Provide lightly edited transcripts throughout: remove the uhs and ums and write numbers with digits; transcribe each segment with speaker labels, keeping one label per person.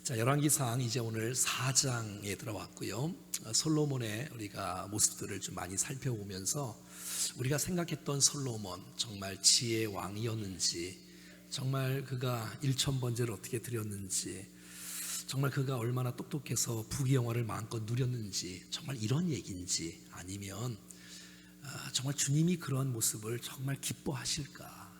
Speaker 1: 자, 열왕기상 이제 오늘 4장에 들어왔고요. 솔로몬의 우리가 모습들을 좀 많이 살펴보면서 우리가 생각했던 솔로몬 정말 지혜의 왕이었는지, 정말 그가 일천번제를 어떻게 드렸는지, 정말 그가 얼마나 똑똑해서 부귀영화를 마음껏 누렸는지, 정말 이런 얘기인지, 아니면 정말 주님이 그런 모습을 정말 기뻐하실까,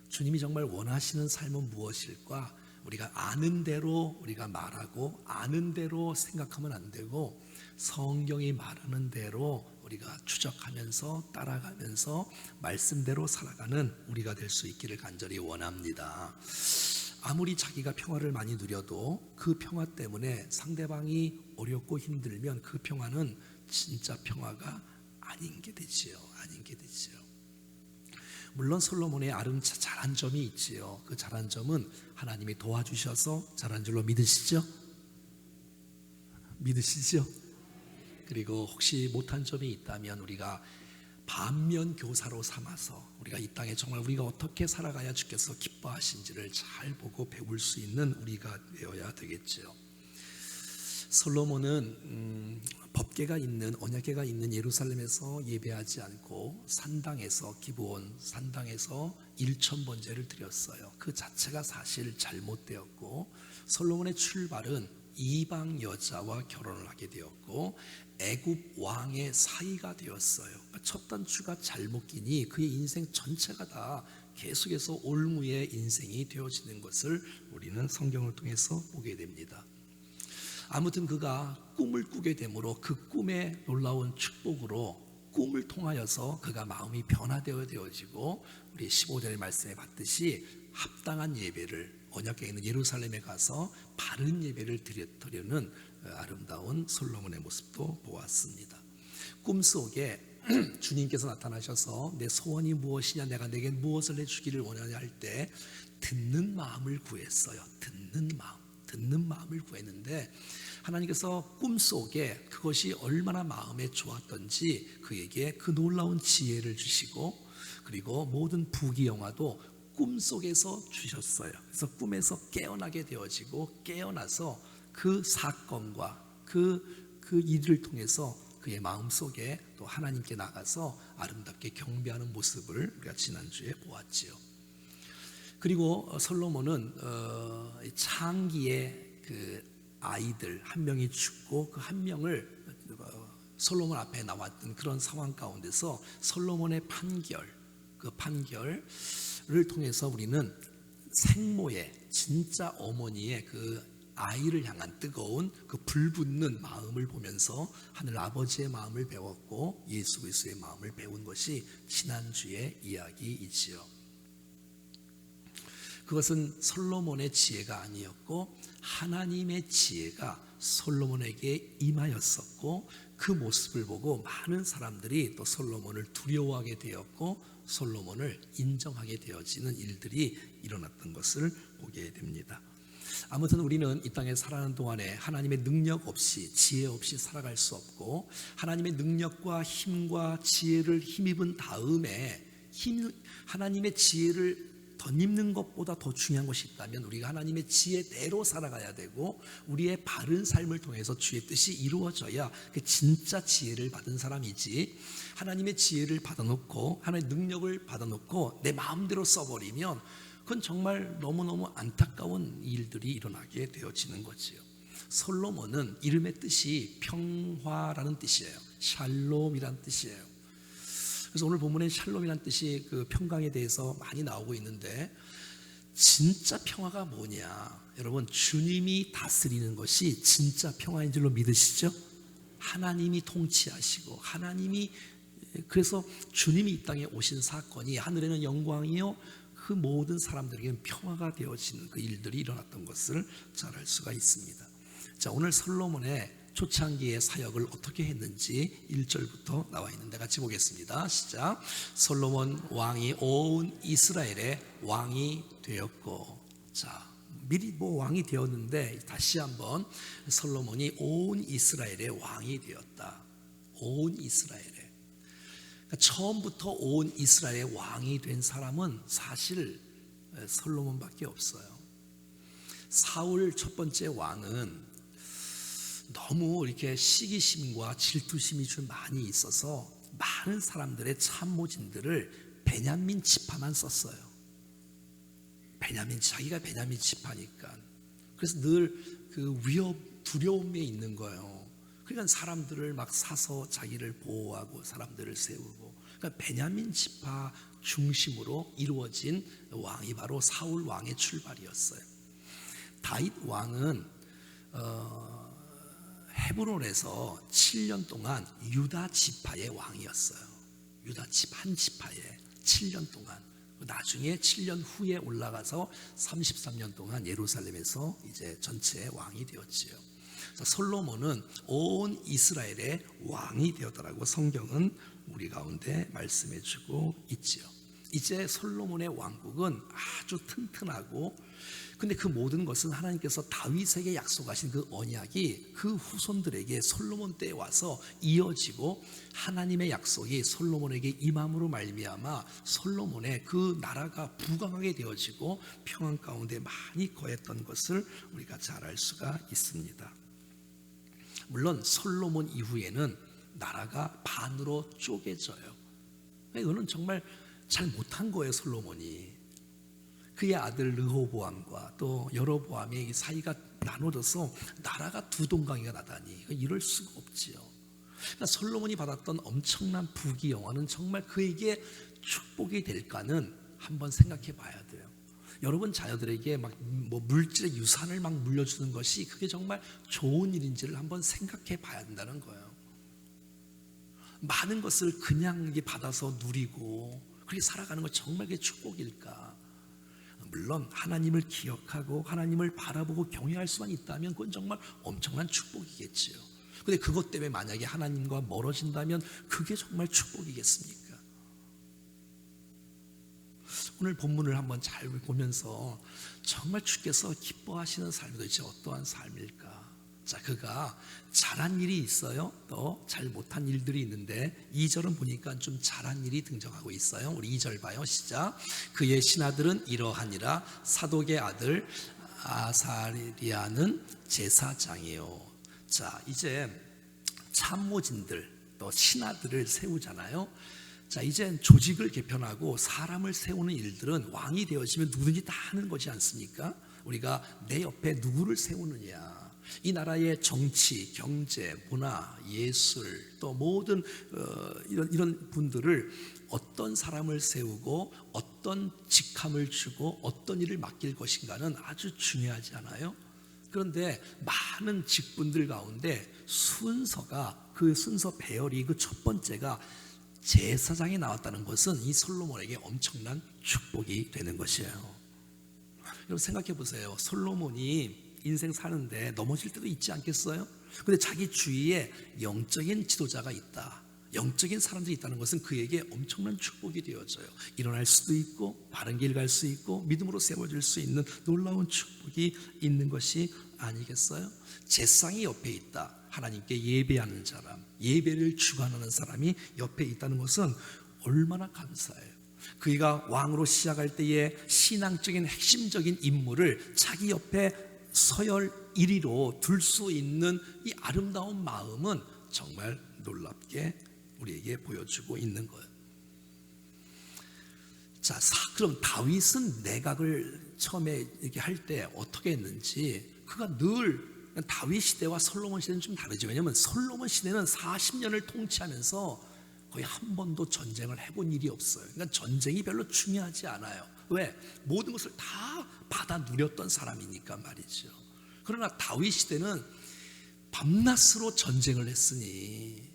Speaker 1: 주님이 정말 원하시는 삶은 무엇일까, 우리가 아는 대로 우리가 말하고 아는 대로 생각하면 안 되고 성경이 말하는 대로 우리가 추적하면서 따라가면서 말씀대로 살아가는 우리가 될 수 있기를 간절히 원합니다. 아무리 자기가 평화를 많이 누려도 그 평화 때문에 상대방이 어렵고 힘들면 그 평화는 진짜 평화가 아닌 게 되지요. 물론 솔로몬의 잘한 점이 있지요. 그 잘한 점은 하나님이 도와주셔서 잘한 줄로 믿으시죠? 그리고 혹시 못한 점이 있다면 우리가 반면 교사로 삼아서 우리가 이 땅에 정말 우리가 어떻게 살아가야 주께서 기뻐하신지를 잘 보고 배울 수 있는 우리가 되어야 되겠죠. 솔로몬은 법궤가 있는 언약궤가 있는 예루살렘에서 예배하지 않고 산당에서 기브온 산당에서 일천번제를 드렸어요. 그 자체가 사실 잘못되었고, 솔로몬의 출발은 이방 여자와 결혼을 하게 되었고 애굽 왕의 사이가 되었어요. 첫 단추가 잘못 끼니 그의 인생 전체가 다 계속해서 올무의 인생이 되어지는 것을 우리는 성경을 통해서 보게 됩니다. 아무튼 그가 꿈을 꾸게 되므로 그 꿈의 놀라운 축복으로 꿈을 통하여서 그가 마음이 변화되어지고 우리 15절의 말씀에 봤듯이 합당한 예배를 언약궤에 있는 예루살렘에 가서 바른 예배를 드리는 아름다운 솔로몬의 모습도 보았습니다. 꿈속에 주님께서 나타나셔서 내 소원이 무엇이냐, 내가 내게 무엇을 해주기를 원하냐 할 때 듣는 마음을 구했어요. 듣는 마음을 구했는데 하나님께서 꿈속에 그것이 얼마나 마음에 좋았던지 그에게 그 놀라운 지혜를 주시고, 그리고 모든 부귀영화도 꿈속에서 주셨어요. 그래서 꿈에서 깨어나게 되어지고 깨어나서 그 사건과 그 일을 통해서 그의 마음속에 또 하나님께 나가서 아름답게 경배하는 모습을 우리가 지난주에 보았지요. 그리고 솔로몬은 창기의 그 아이들 한 명이 죽고 그 한 명을 솔로몬 앞에 나왔던 그런 상황 가운데서 솔로몬의 그 판결을 통해서 우리는 생모의 진짜 어머니의 그 아이를 향한 뜨거운 그 불붙는 마음을 보면서 하늘 아버지의 마음을 배웠고 예수 그리스도의 마음을 배운 것이 지난주의 이야기이지요. 그것은 솔로몬의 지혜가 아니었고 하나님의 지혜가 솔로몬에게 임하였었고, 그 모습을 보고 많은 사람들이 또 솔로몬을 두려워하게 되었고 솔로몬을 인정하게 되어지는 일들이 일어났던 것을 보게 됩니다. 아무튼 우리는 이 땅에 살아가는 동안에 하나님의 능력 없이 지혜 없이 살아갈 수 없고, 하나님의 능력과 힘과 지혜를 힘입은 다음에 하나님의 지혜를 덧입는 것보다 더 중요한 것이 있다면 우리가 하나님의 지혜대로 살아가야 되고, 우리의 바른 삶을 통해서 주의 뜻이 이루어져야 그 진짜 지혜를 받은 사람이지, 하나님의 지혜를 받아놓고 하나님의 능력을 받아놓고 내 마음대로 써버리면 그건 정말 너무너무 안타까운 일들이 일어나게 되어지는 거지요. 솔로몬은 이름의 뜻이 평화라는 뜻이에요. 샬롬이라는 뜻이에요. 그래서 오늘 본문에 샬롬이라는 뜻이 그 평강에 대해서 많이 나오고 있는데, 진짜 평화가 뭐냐? 여러분, 주님이 다스리는 것이 진짜 평화인 줄로 믿으시죠? 하나님이 통치하시고 그래서 주님이 이 땅에 오신 사건이 하늘에는 영광이요 그 모든 사람들에게는 평화가 되어지는 그 일들이 일어났던 것을 잘 알 수가 있습니다. 자, 오늘 솔로몬의 초창기의 사역을 어떻게 했는지 1절부터 나와 있는데 같이 보겠습니다. 시작. 솔로몬 왕이 온 이스라엘의 왕이 되었고. 자, 미리 왕이 되었는데 다시 한번 솔로몬이 온 이스라엘의 왕이 되었다. 온 이스라엘에. 그러니까 처음부터 온 이스라엘의 왕이 된 사람은 사실 솔로몬밖에 없어요. 사울 첫 번째 왕은 너무 이렇게 시기심과 질투심이 좀 많이 있어서 많은 사람들의 참모진들을 베냐민 지파만 썼어요. 자기가 베냐민 지파니까. 그래서 늘 그 위협, 두려움에 있는 거예요. 그러니까 사람들을 막 사서 자기를 보호하고 사람들을 세우고. 그러니까 베냐민 지파 중심으로 이루어진 왕이 바로 사울 왕의 출발이었어요. 다윗 왕은 헤브론에서 7년 동안 유다 지파의 왕이었어요. 유다 한 지파에 7년 동안. 나중에 7년 후에 올라가서 33년 동안 예루살렘에서 이제 전체 왕이 되었지요. 솔로몬은 온 이스라엘의 왕이 되었다라고 성경은 우리 가운데 말씀해주고 있지요. 이제 솔로몬의 왕국은 아주 튼튼하고, 근데 그 모든 것은 하나님께서 다윗에게 약속하신 그 언약이 그 후손들에게 솔로몬 때에 와서 이어지고, 하나님의 약속이 솔로몬에게 임함으로 말미암아 솔로몬의 그 나라가 부강하게 되어지고 평안 가운데 많이 거했던 것을 우리가 잘 알 수가 있습니다. 물론 솔로몬 이후에는 나라가 반으로 쪼개져요. 이거는 정말 잘 못한 거예요. 솔로몬이 그의 아들 르호보암과 또 여로보암의 사이가 나눠져서 나라가 두 동강이가 나다니 이럴 수가 없지요. 그러니까 솔로몬이 받았던 엄청난 부귀 영화는 정말 그에게 축복이 될까는 한번 생각해 봐야 돼요. 여러분 자녀들에게 막 뭐 물질의 유산을 막 물려주는 것이 그게 정말 좋은 일인지를 한번 생각해 봐야 된다는 거예요. 많은 것을 그냥 받아서 누리고 그렇게 살아가는 것 정말 그게 축복일까? 물론 하나님을 기억하고 하나님을 바라보고 경외할 수만 있다면 그건 정말 엄청난 축복이겠지요. 그런데 그것 때문에 만약에 하나님과 멀어진다면 그게 정말 축복이겠습니까? 오늘 본문을 한번 잘 보면서 정말 주께서 기뻐하시는 삶이 도대체 어떠한 삶일까? 자, 그가 잘한 일이 있어요. 또 잘 못한 일들이 있는데 2절은 보니까 좀 잘한 일이 등장하고 있어요. 우리 2절 봐요. 시작. 그의 신하들은 이러하니라. 사독의 아들 아사리아는 제사장이요. 자, 이제 참모진들 또 신하들을 세우잖아요. 자, 이제 조직을 개편하고 사람을 세우는 일들은 왕이 되어지면 누구든지 다 하는 거지 않습니까? 우리가 내 옆에 누구를 세우느냐, 이 나라의 정치, 경제, 문화, 예술 또 모든 이런 분들을 어떤 사람을 세우고 어떤 직함을 주고 어떤 일을 맡길 것인가는 아주 중요하지 않아요? 그런데 많은 직분들 가운데 순서가, 그 순서 배열이 그 첫 번째가 제사장이 나왔다는 것은 이 솔로몬에게 엄청난 축복이 되는 것이에요. 여러분 생각해 보세요. 솔로몬이 인생 사는데 넘어질 때도 있지 않겠어요? 근데 자기 주위에 영적인 지도자가 있다, 영적인 사람들이 있다는 것은 그에게 엄청난 축복이 되어져요. 일어날 수도 있고 바른 길 갈 수 있고 믿음으로 세워질 수 있는 놀라운 축복이 있는 것이 아니겠어요? 제사장이 옆에 있다. 하나님께 예배하는 사람, 예배를 주관하는 사람이 옆에 있다는 것은 얼마나 감사해요. 그가 왕으로 시작할 때의 신앙적인 핵심적인 인물을 자기 옆에 서열 1위로 둘 수 있는 이 아름다운 마음은 정말 놀랍게 우리에게 보여주고 있는 거예요. 자, 그럼 다윗은 내각을 처음에 이렇게 할 때 어떻게 했는지, 그가 늘 다윗 시대와 솔로몬 시대는 좀 다르죠. 왜냐하면 솔로몬 시대는 40년을 통치하면서 거의 한 번도 전쟁을 해본 일이 없어요. 그러니까 전쟁이 별로 중요하지 않아요. 왜? 모든 것을 다 받아 누렸던 사람이니까 말이죠. 그러나 다윗 시대는 밤낮으로 전쟁을 했으니,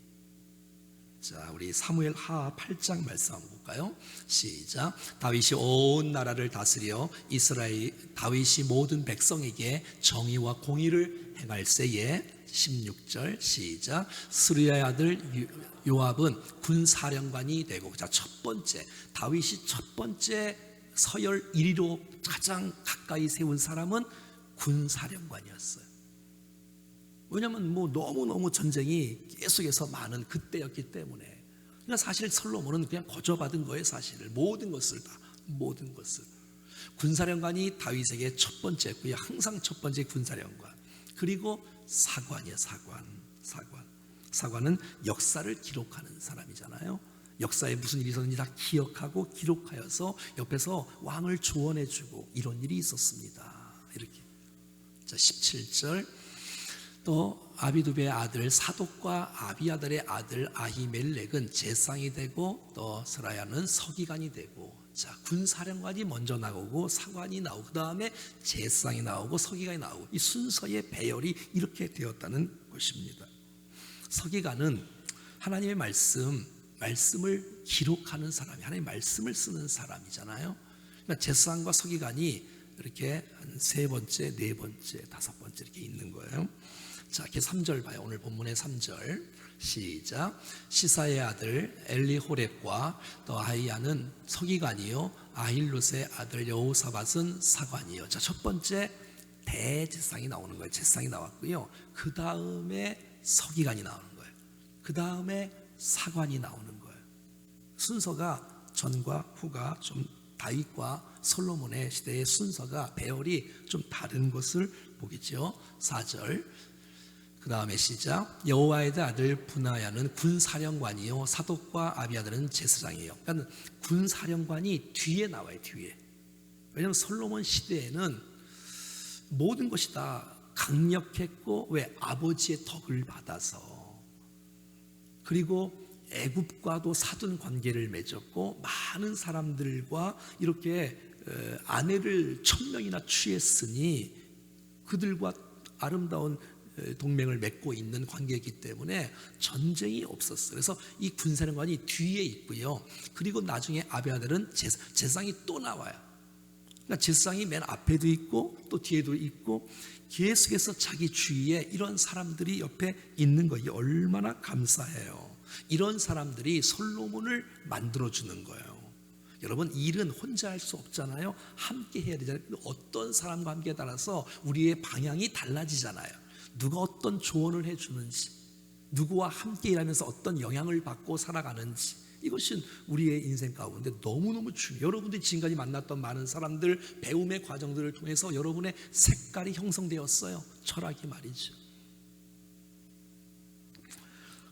Speaker 1: 자, 우리 사무엘 하 8장 말씀 한번 볼까요? 시작. 다윗이 온 나라를 다스려 다윗이 모든 백성에게 정의와 공의를 행할새에 16절 시작. 스루야의 아들 요압은 군사령관이 되고, 자, 첫 번째 다윗이 첫 번째 서열 1위로 가장 가까이 세운 사람은 군사령관이었어요. 왜냐하면 너무너무 전쟁이 계속해서 많은 그때였기 때문에. 그러니까 사실 솔로몬은 그냥 거저받은 거예요. 사실을 모든 것을 다, 모든 것을. 군사령관이 다윗에게 첫 번째고요. 항상 첫 번째 군사령관. 그리고 사관이에요. 사관은 역사를 기록하는 사람이잖아요. 역사에 무슨 일이 있었는지 다 기억하고 기록하여서 옆에서 왕을 조언해주고 이런 일이 있었습니다. 이렇게. 자, 17절. 또 아비두베의 아들 사독과 아비아달의 아들 아히멜렉은 제상이 되고 또 스라야는 서기관이 되고. 자, 군사령관이 먼저 나오고 사관이 나오고 그 다음에 제상이 나오고 서기관이 나오고 이 순서의 배열이 이렇게 되었다는 것입니다. 서기관은 하나님의 말씀을 기록하는 사람이, 하나님의 말씀을 쓰는 사람이잖아요. 그러니까 제사장과 서기관이 이렇게 한 세 번째, 네 번째, 다섯 번째 이렇게 있는 거예요. 자, 이렇게 3절 봐요. 오늘 본문의 3절 시작. 시사의 아들 엘리호렙과 또 아히야는 서기관이요 아힐룻의 아들 여호사밧은 사관이요. 자, 첫 번째 대제사장이 나오는 거예요. 제사장이 나왔고요. 그 다음에 서기관이 나오는 거예요. 그 다음에 사관이 나오는 거예요. 순서가 전과 후가 좀 다윗과 솔로몬의 시대의 순서가 배열이 좀 다른 것을 보겠죠. 4절 그 다음에 시작. 여호와의 아들 분하야는 군사령관이요 사독과 아비아들은 제사장이에요. 그러니까 군사령관이 뒤에 나와요. 뒤에. 왜냐하면 솔로몬 시대에는 모든 것이 다 강력했고 왜 아버지의 덕을 받아서 그리고 애굽과도 사돈 관계를 맺었고 많은 사람들과 이렇게 아내를 1000명이나 취했으니 그들과 아름다운 동맹을 맺고 있는 관계이기 때문에 전쟁이 없었어요. 그래서 이 군사령관이 뒤에 있고요. 그리고 나중에 아비아달은 제사장이 또 나와요. 그러니까 제사장이 맨 앞에도 있고 또 뒤에도 있고 계속해서 자기 주위에 이런 사람들이 옆에 있는 거, 이 얼마나 감사해요. 이런 사람들이 솔로몬을 만들어주는 거예요. 여러분, 일은 혼자 할 수 없잖아요. 함께 해야 되잖아요. 어떤 사람과 함께 따라서 우리의 방향이 달라지잖아요. 누가 어떤 조언을 해주는지, 누구와 함께 일하면서 어떤 영향을 받고 살아가는지, 이것은 우리의 인생 가운데 너무너무 중요해요. 여러분들이 지금까지 만났던 많은 사람들, 배움의 과정들을 통해서 여러분의 색깔이 형성되었어요. 철학이 말이죠.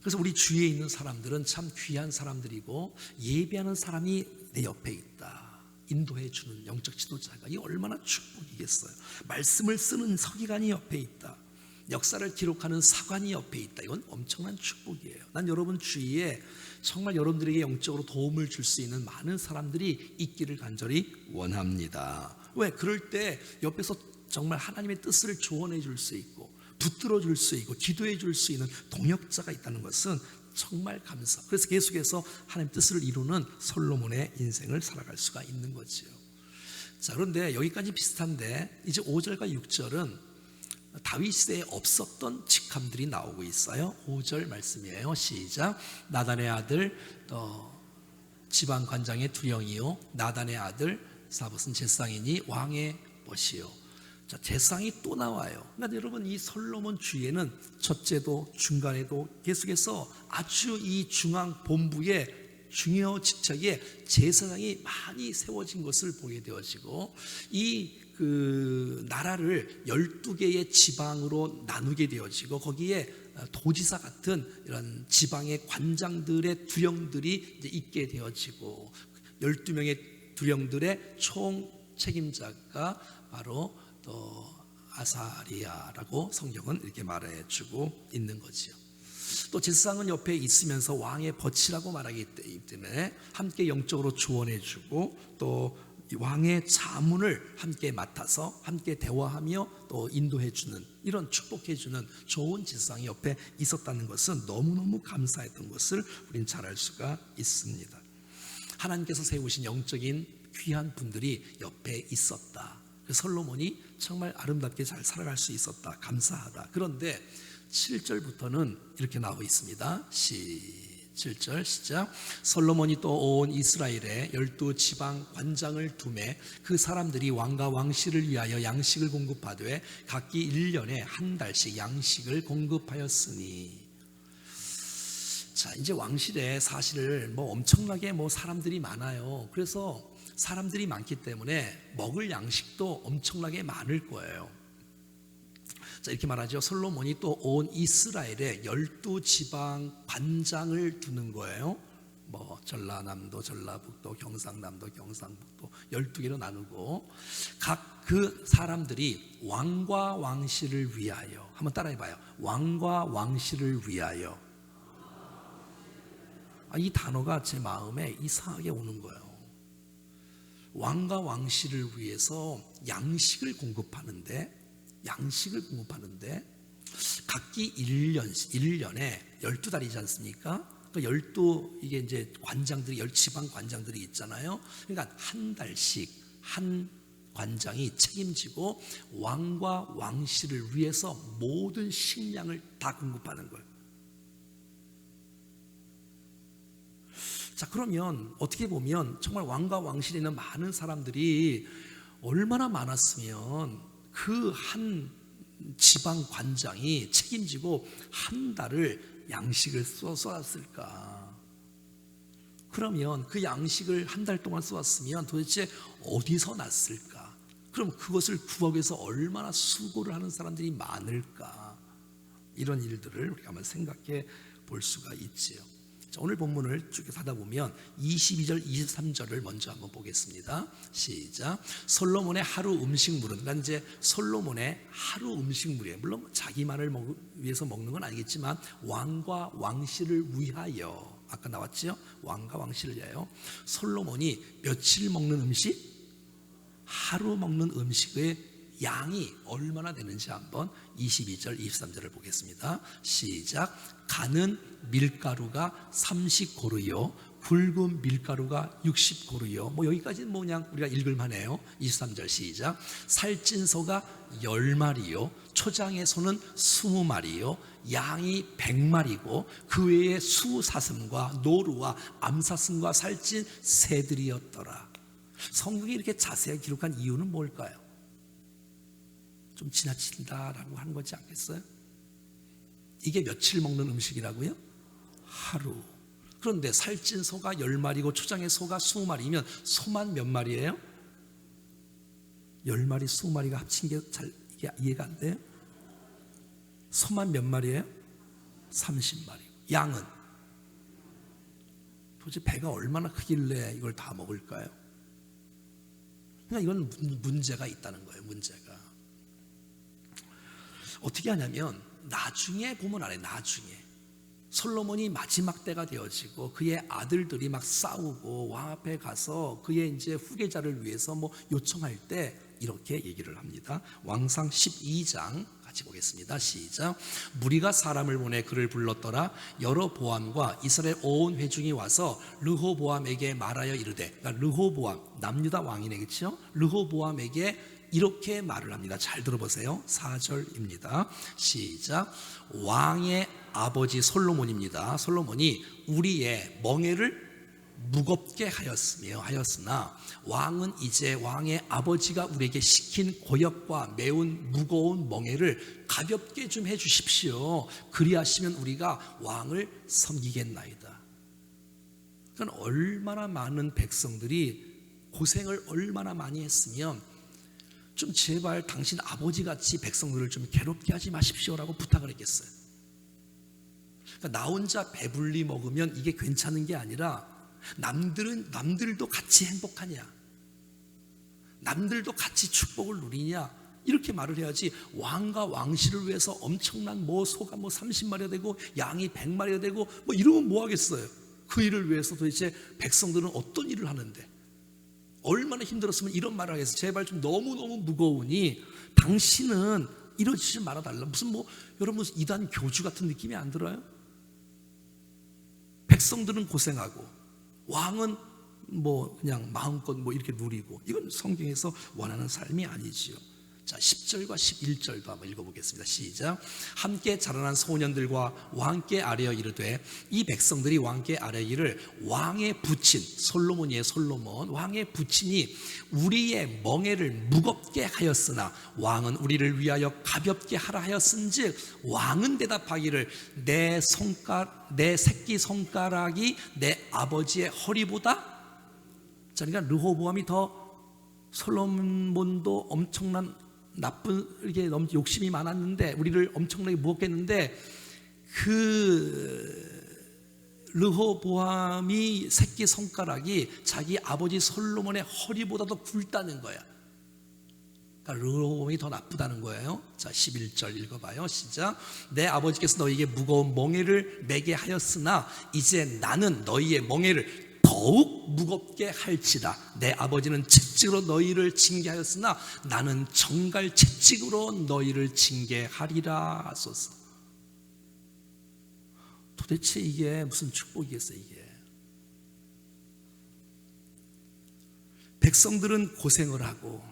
Speaker 1: 그래서 우리 주위에 있는 사람들은 참 귀한 사람들이고 예배하는 사람이 내 옆에 있다. 인도해 주는 영적 지도자가 이 얼마나 축복이겠어요. 말씀을 쓰는 서기관이 옆에 있다. 역사를 기록하는 사관이 옆에 있다. 이건 엄청난 축복이에요. 난 여러분 주위에 정말 여러분들에게 영적으로 도움을 줄 수 있는 많은 사람들이 있기를 간절히 원합니다. 왜? 그럴 때 옆에서 정말 하나님의 뜻을 조언해 줄 수 있고 붙들어 줄 수 있고 기도해 줄 수 있는 동역자가 있다는 것은 정말 감사. 그래서 계속해서 하나님의 뜻을 이루는 솔로몬의 인생을 살아갈 수가 있는 거지요. 자, 그런데 여기까지 비슷한데 이제 5절과 6절은 다윗 시대에 없었던 직함들이 나오고 있어요. 5절 말씀이에요. 시작. 나단의 아들 지방 관장의 두령이요 나단의 아들 사봇은 제사장이니 왕의 벗이요. 자, 제사장이 또 나와요. 그러니까 여러분 이 솔로몬 주위에는 첫째도 중간에도 계속해서 아주 이 중앙 본부의 중요 직책에 제사장이 많이 세워진 것을 보게 되어지고 그 나라를 12개의 지방으로 나누게 되어지고 거기에 도지사 같은 이런 지방의 관장들의 두령들이 이제 있게 되어지고 12명의 두령들의 총 책임자가 바로 또 아사리야라고 성경은 이렇게 말해주고 있는 거지요. 또 제사장은 옆에 있으면서 왕의 벗이라고 말하기 때문에 함께 영적으로 조언해주고 또 왕의 자문을 함께 맡아서 함께 대화하며 또 인도해주는 이런 축복해주는 좋은 제사장이 옆에 있었다는 것은 너무너무 감사했던 것을 우리는 잘 알 수가 있습니다. 하나님께서 세우신 영적인 귀한 분들이 옆에 있었다. 솔로몬이 정말 아름답게 잘 살아갈 수 있었다. 감사하다. 그런데 7절부터는 이렇게 나와 있습니다. 7절 시작. 솔로몬이 또 온 이스라엘에 12지방 관장을 두매 그 사람들이 왕과 왕실을 위하여 양식을 공급하되 각기 1년에 한 달씩 양식을 공급하였으니. 자, 이제 왕실에 사실 엄청나게 사람들이 많아요. 그래서 사람들이 많기 때문에 먹을 양식도 엄청나게 많을 거예요. 자, 이렇게 말하죠. 솔로몬이 또 온 이스라엘에 12지방 관장을 두는 거예요. 뭐 전라남도, 전라북도, 경상남도, 경상북도 12개로 나누고 각 그 사람들이 왕과 왕실을 위하여, 한번 따라해봐요. 왕과 왕실을 위하여. 이 단어가 제 마음에 이상하게 오는 거예요. 왕과 왕실을 위해서 양식을 공급하는데 각기 1년에 12달이지 않습니까? 그 12 이게 이제 관장들이 지방 관장들이 있잖아요. 그러니까 한 달씩 한 관장이 책임지고 왕과 왕실을 위해서 모든 식량을 다 공급하는 거예요. 자, 그러면 어떻게 보면 정말 왕과 왕실에 있는 많은 사람들이 얼마나 많았으면 그 한 지방 관장이 책임지고 한 달을 양식을 쏘았을까? 그러면 그 양식을 한 달 동안 쏘았으면 도대체 어디서 났을까? 그럼 그것을 구하기 위해서 얼마나 수고를 하는 사람들이 많을까? 이런 일들을 우리가 한번 생각해 볼 수가 있지요. 자, 오늘 본문을 쭉 하다 보면 22절, 23절을 먼저 한번 보겠습니다. 시작. 솔로몬의 하루 음식물은, 그러니까 이제 솔로몬의 하루 음식물이에요. 물론 자기만을 위해서 먹는 건 아니겠지만 왕과 왕실을 위하여, 아까 나왔죠? 왕과 왕실을 위하여 솔로몬이 며칠 먹는 음식? 하루 먹는 음식의 양이 얼마나 되는지 한번 22절, 23절을 보겠습니다. 시작. 가는 밀가루가 30고루요, 굵은 밀가루가 60고루요. 뭐 여기까지는 뭐 그냥 우리가 읽을만해요. 23절 시작. 살찐 소가 10마리요, 초장의 소는 20마리요, 양이 100마리고 그 외에 수사슴과 노루와 암사슴과 살찐 새들이었더라. 성경이 이렇게 자세하게 기록한 이유는 뭘까요? 좀 지나친다라고 하는 거지 않겠어요? 이게 며칠 먹는 음식이라고요? 하루. 그런데 살찐 소가 10마리고 초장의 소가 20마리면 소만 몇 마리예요? 10마리, 20마리가 합친 게 잘 이해가 안 돼요? 소만 몇 마리예요? 30마리. 양은? 도대체 배가 얼마나 크길래 이걸 다 먹을까요? 그러니까 이건 문제가 있다는 거예요. 문제가. 어떻게 하냐면 나중에 보면 알아요. 나중에 솔로몬이 마지막 때가 되어지고 그의 아들들이 막 싸우고 왕 앞에 가서 그의 이제 후계자를 위해서 뭐 요청할 때 이렇게 얘기를 합니다. 왕상 12장 같이 보겠습니다. 시작. 무리가 사람을 보내 그를 불렀더라. 여로보암과 이스라엘 온 회중이 와서 르호보암에게 말하여 이르되, 그러니까 르호보암 남유다 왕이네, 그렇죠? 르호보암에게 이렇게 말을 합니다. 잘 들어보세요. 4절입니다. 시작. 왕의 아버지 솔로몬입니다. 솔로몬이 우리의 멍에를 무겁게 하였으나 왕은 이제 왕의 아버지가 우리에게 시킨 고역과 매운 무거운 멍에를 가볍게 좀 해주십시오. 그리하시면 우리가 왕을 섬기겠나이다. 그러니까 얼마나 많은 백성들이 고생을 얼마나 많이 했으면 좀 제발 당신 아버지같이 백성들을 좀 괴롭게 하지 마십시오라고 부탁을 했겠어요. 그러니까 나 혼자 배불리 먹으면 이게 괜찮은 게 아니라 남들도 같이 행복하냐, 남들도 같이 축복을 누리냐, 이렇게 말을 해야지. 왕과 왕실을 위해서 엄청난 뭐 소가 뭐 30마리가 되고 양이 100마리가 되고 뭐 이러면 뭐 하겠어요. 그 일을 위해서 도대체 백성들은 어떤 일을 하는데 얼마나 힘들었으면 이런 말을 하겠어요. 제발 좀 너무너무 무거우니 당신은 이러지 말아달라. 무슨 뭐 여러분 이단 교주 같은 느낌이 안 들어요? 백성들은 고생하고 왕은 뭐 그냥 마음껏 뭐 이렇게 누리고, 이건 성경에서 원하는 삶이 아니지요. 자, 10절과 11절도 한번 읽어보겠습니다. 시작. 함께 자라난 소년들과 왕께 아뢰어 이르되, 이 백성들이 왕께 아뢰기를 왕의 부친, 솔로몬이의 솔로몬, 왕의 부친이 우리의 멍에를 무겁게 하였으나 왕은 우리를 위하여 가볍게 하라 하였은즉, 왕은 대답하기를 내 새끼 손가락이 내 아버지의 허리보다 자, 그러니까 르호보암이 더 솔로몬도 엄청난 나쁜 이게 너무 욕심이 많았는데 우리를 엄청나게 무겁게 했는데 그 르호보암이 새끼 손가락이 자기 아버지 솔로몬의 허리보다도 굵다는 거야. 그러니까 르호보암이 더 나쁘다는 거예요. 자, 11절 읽어봐요. 시작. 내 아버지께서 너희에게 무거운 멍에를 매게 하였으나 이제 나는 너희의 멍에를 더욱 무겁게 할지라. 내 아버지는 채찍으로 너희를 징계하였으나 나는 정갈 채찍으로 너희를 징계하리라 하소서. 도대체 이게 무슨 축복이겠어요? 이게 백성들은 고생을 하고,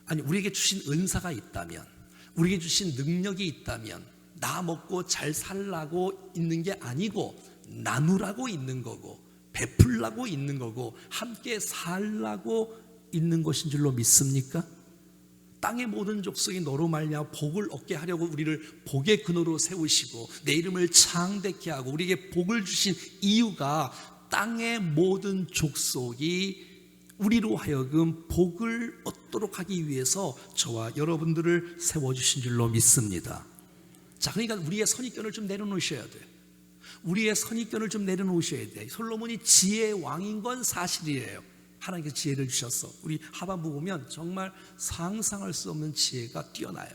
Speaker 1: 아니 우리에게 주신 은사가 있다면, 우리에게 주신 능력이 있다면 나 먹고 잘 살라고 있는 게 아니고 나누라고 있는 거고 베풀라고 있는 거고 함께 살라고 있는 것인 줄로 믿습니까? 땅의 모든 족속이 너로 말미암아 복을 얻게 하려고 우리를 복의 근원으로 세우시고 내 이름을 창대케 하고 우리에게 복을 주신 이유가 땅의 모든 족속이 우리로 하여금 복을 얻도록 하기 위해서 저와 여러분들을 세워주신 줄로 믿습니다. 자, 그러니까 우리의 선입견을 좀 내려놓으셔야 돼요. 우리의 선입견을 좀 내려놓으셔야 돼요. 솔로몬이 지혜의 왕인 건 사실이에요. 하나님께서 지혜를 주셨어. 우리 하반부 보면 정말 상상할 수 없는 지혜가 뛰어나요.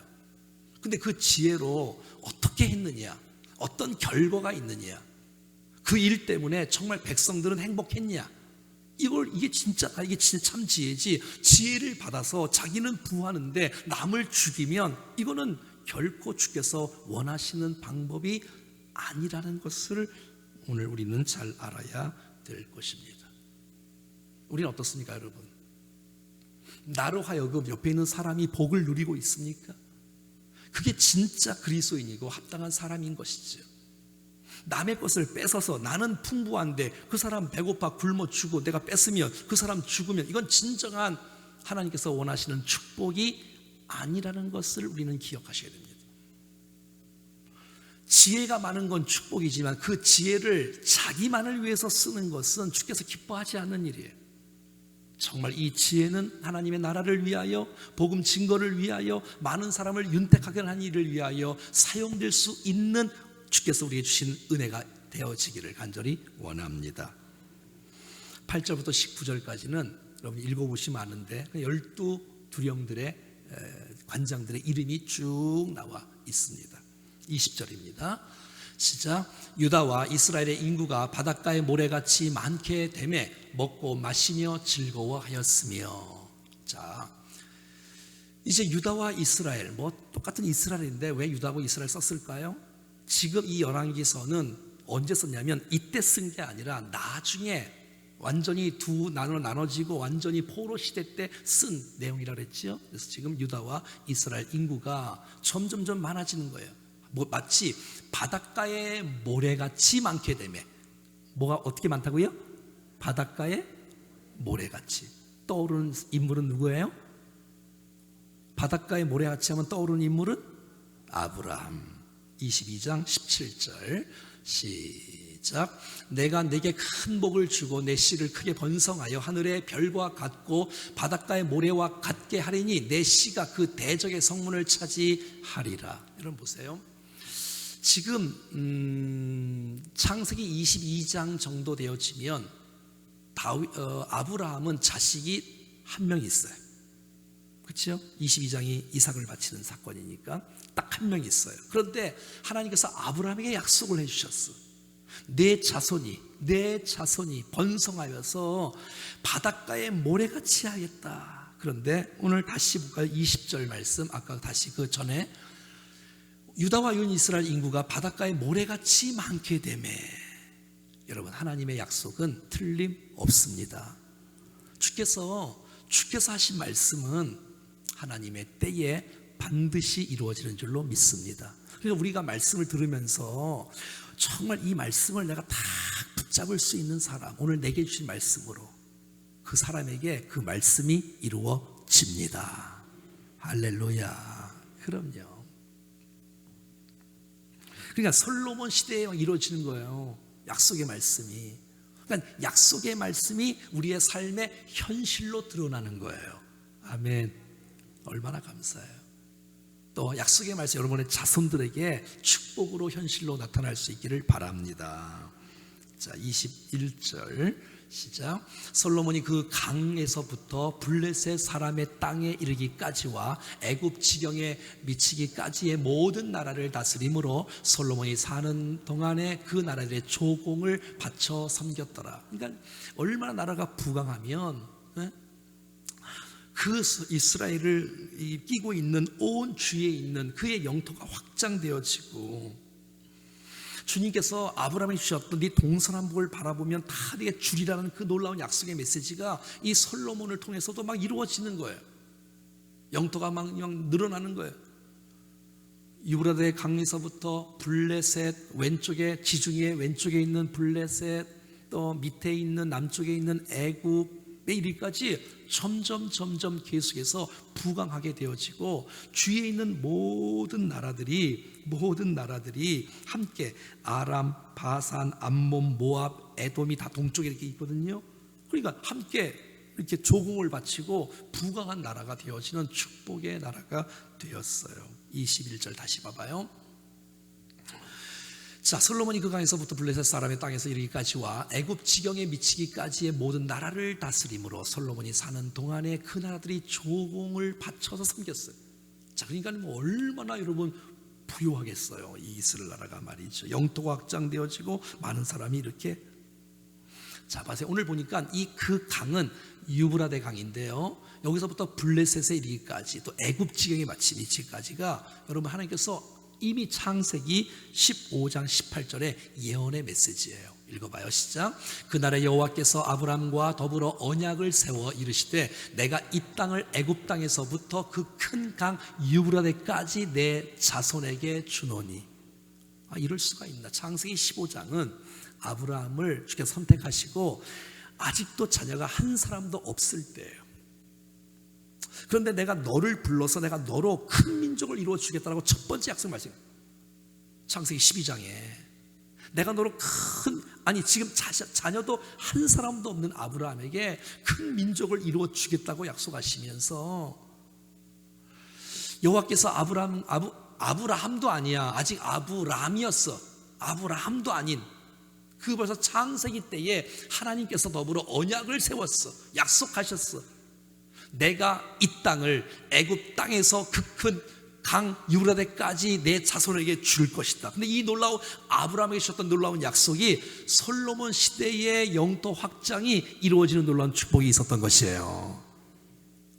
Speaker 1: 근데 그 지혜로 어떻게 했느냐, 어떤 결과가 있느냐, 그 일 때문에 정말 백성들은 행복했냐, 이게 진짜 참 지혜지. 지혜를 받아서 자기는 부하는데 남을 죽이면 이거는 결코 주께서 원하시는 방법이 아니라는 것을 오늘 우리는 잘 알아야 될 것입니다. 우리는 어떻습니까, 여러분? 나로 하여금 옆에 있는 사람이 복을 누리고 있습니까? 그게 진짜 그리스도인이고 합당한 사람인 것이죠. 남의 것을 뺏어서 나는 풍부한데 그 사람 배고파 굶어 죽고 내가 뺏으면 그 사람 죽으면 이건 진정한 하나님께서 원하시는 축복이 아니라는 것을 우리는 기억하셔야 됩니다. 지혜가 많은 건 축복이지만 그 지혜를 자기만을 위해서 쓰는 것은 주께서 기뻐하지 않는 일이에요. 정말 이 지혜는 하나님의 나라를 위하여, 복음 증거를 위하여, 많은 사람을 윤택하게 하는 일을 위하여 사용될 수 있는 주께서 우리에게 주신 은혜가 되어지기를 간절히 원합니다. 8절부터 19절까지는 여러분 읽어보시면 아는데 12 두령들의 관장들의 이름이 쭉 나와 있습니다. 20절입니다. 시작. 유다와 이스라엘의 인구가 바닷가의 모래같이 많게 되매 먹고 마시며 즐거워하였으며. 자, 이제 유다와 이스라엘, 똑같은 이스라엘인데 왜 유다하고 이스라엘 썼을까요? 지금 이 열왕기서는 언제 썼냐면 이때 쓴 게 아니라 나중에 완전히 두 나눠지고 완전히 포로 시대 때 쓴 내용이라 그랬죠. 그래서 지금 유다와 이스라엘 인구가 점점점 많아지는 거예요. 마치 바닷가에 모래같이 많게 되매. 뭐가 어떻게 많다고요? 바닷가에 모래같이. 떠오르는 인물은 누구예요? 바닷가에 모래같이 하면 떠오르는 인물은 아브라함. 22장 17절 시작. 내가 내게 큰 복을 주고 내 씨를 크게 번성하여 하늘의 별과 같고 바닷가의 모래와 같게 하리니 내 씨가 그 대적의 성문을 차지하리라. 여러분 보세요. 지금 창세기 22장 정도 되어지면 아브라함은 자식이 한 명 있어요. 그렇죠? 22장이 이삭을 바치는 사건이니까 딱 한 명 있어요. 그런데 하나님께서 아브라함에게 약속을 해주셨어. 내 자손이 번성하여서 바닷가에 모래같이 하겠다. 그런데 오늘 다시 볼까요? 20절 말씀, 아까 다시 그 전에 유다와 이스라엘 인구가 바닷가에 모래같이 많게 되매. 여러분, 하나님의 약속은 틀림없습니다. 주께서 하신 말씀은 하나님의 때에 반드시 이루어지는 줄로 믿습니다. 그래서 우리가 말씀을 들으면서 정말 이 말씀을 내가 다 붙잡을 수 있는 사람, 오늘 내게 주신 말씀으로 그 사람에게 그 말씀이 이루어집니다. 할렐루야. 그럼요. 그러니까 솔로몬 시대에 이루어지는 거예요. 약속의 말씀이. 그러니까 약속의 말씀이 우리의 삶의 현실로 드러나는 거예요. 아멘. 얼마나 감사해요. 또 약속의 말씀 여러분의 자손들에게 축복으로 현실로 나타날 수 있기를 바랍니다. 자, 21절 시작. 솔로몬이 그 강에서부터 블레셋 사람의 땅에 이르기까지와 애굽 지경에 미치기까지의 모든 나라를 다스림으로 솔로몬이 사는 동안에 그 나라들의 조공을 바쳐 섬겼더라. 그러니까 얼마나 나라가 부강하면 그 이스라엘을 끼고 있는 온 주위에 있는 그의 영토가 확장되어지고, 주님께서 아브라함에게 주셨던 네 동서남북을 바라보면 다 네게 주리라는 그 놀라운 약속의 메시지가 이 솔로몬을 통해서도 막 이루어지는 거예요. 영토가 막 늘어나는 거예요. 유브라데 강에서부터 블레셋, 왼쪽에 지중해 왼쪽에 있는 블레셋, 또 밑에 있는 남쪽에 있는 애굽에 이르기까지 점점 계속해서 부강하게 되어지고, 주위에 있는 모든 나라들이 함께 아람, 바산, 암몬, 모압, 에돔이 다 동쪽에 이렇게 있거든요. 그러니까 함께 이렇게 조공을 바치고 부강한 나라가 되어지는 축복의 나라가 되었어요. 21절 다시 봐봐요. 자, 솔로몬이 그 강에서부터 블레셋 사람의 땅에서 이르기까지와 애굽 지경에 미치기까지의 모든 나라를 다스림으로 솔로몬이 사는 동안에 그 나라들이 조공을 바쳐서 섬겼어요. 자, 그러니까 뭐 얼마나 여러분 부유하겠어요. 이 이스라엘 나라가 말이죠. 영토가 확장되어지고 많은 사람이 이렇게. 자, 봐세요. 오늘 보니까 이 그 강은 유브라데 강인데요, 여기서부터 블레셋에 이르기까지 또 애굽 지경에 미치기까지가 여러분 하나님께서 이미 창세기 15장 18절의 예언의 메시지예요. 읽어봐요. 시작. 그날에 여호와께서 아브람과 더불어 언약을 세워 이르시되 내가 이 땅을 애굽 땅에서부터 그 큰 강 유브라데까지 내 자손에게 주노니. 이럴 수가 있나. 창세기 15장은 아브라함을 주께서 선택하시고 아직도 자녀가 한 사람도 없을 때예요. 그런데 내가 너를 불러서 내가 너로 큰 민족을 이루어 주겠다라고 첫 번째 약속 말씀, 창세기 12장에 내가 너로 지금 자녀도 한 사람도 없는 아브라함에게 큰 민족을 이루어 주겠다고 약속하시면서, 여호와께서 아브라함도 아니야, 아직 아브람이었어, 아브라함도 아닌 그 벌써 창세기 때에 하나님께서 더불어 언약을 세웠어. 약속하셨어. 내가 이 땅을 애굽 땅에서 그 큰 강 유브라데까지 내 자손에게 줄 것이다. 근데 이 놀라운 아브라함에게 주셨던 놀라운 약속이 솔로몬 시대의 영토 확장이 이루어지는 놀라운 축복이 있었던 것이에요.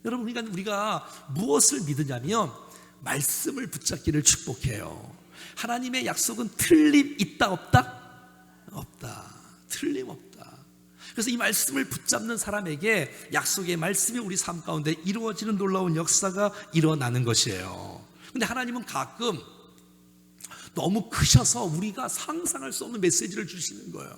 Speaker 1: 여러분, 그러니까 우리가 무엇을 믿으냐면 말씀을 붙잡기를 축복해요. 하나님의 약속은 틀림 있다 없다? 없다. 틀림없다. 그래서 이 말씀을 붙잡는 사람에게 약속의 말씀이 우리 삶 가운데 이루어지는 놀라운 역사가 일어나는 것이에요. 근데 하나님은 가끔 너무 크셔서 우리가 상상할 수 없는 메시지를 주시는 거예요.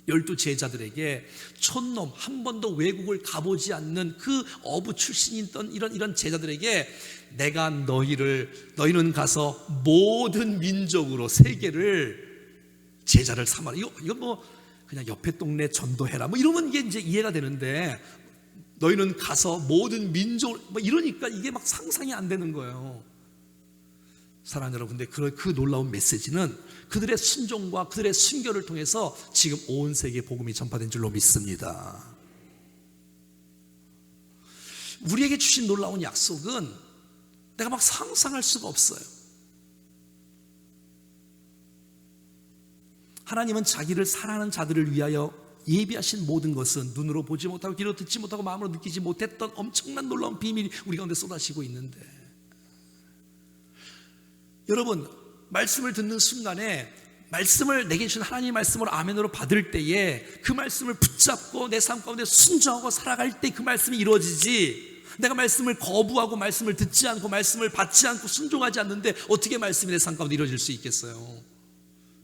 Speaker 1: 12 제자들에게 촌놈, 한 번도 외국을 가보지 않는 그 어부 출신이던 이런 제자들에게 내가 너희는 가서 모든 민족으로 세계를 제자를 삼아라. 이거 뭐 그냥 옆에 동네 전도해라 뭐 이러면 이게 이제 이해가 되는데, 너희는 가서 모든 민족 뭐 이러니까 이게 막 상상이 안 되는 거예요. 사랑하는 여러분, 근데 그 놀라운 메시지는 그들의 순종과 그들의 순교를 통해서 지금 온 세계에 복음이 전파된 줄로 믿습니다. 우리에게 주신 놀라운 약속은 내가 막 상상할 수가 없어요. 하나님은 자기를 사랑하는 자들을 위하여 예비하신 모든 것은 눈으로 보지 못하고 귀로 듣지 못하고 마음으로 느끼지 못했던 엄청난 놀라운 비밀이 우리 가운데 쏟아지고 있는데, 여러분, 말씀을 듣는 순간에 말씀을 내게 주신 하나님의 말씀을 아멘으로 받을 때에 그 말씀을 붙잡고 내 삶 가운데 순종하고 살아갈 때 그 말씀이 이루어지지, 내가 말씀을 거부하고 말씀을 듣지 않고 말씀을 받지 않고 순종하지 않는데 어떻게 말씀이 내 삶 가운데 이루어질 수 있겠어요?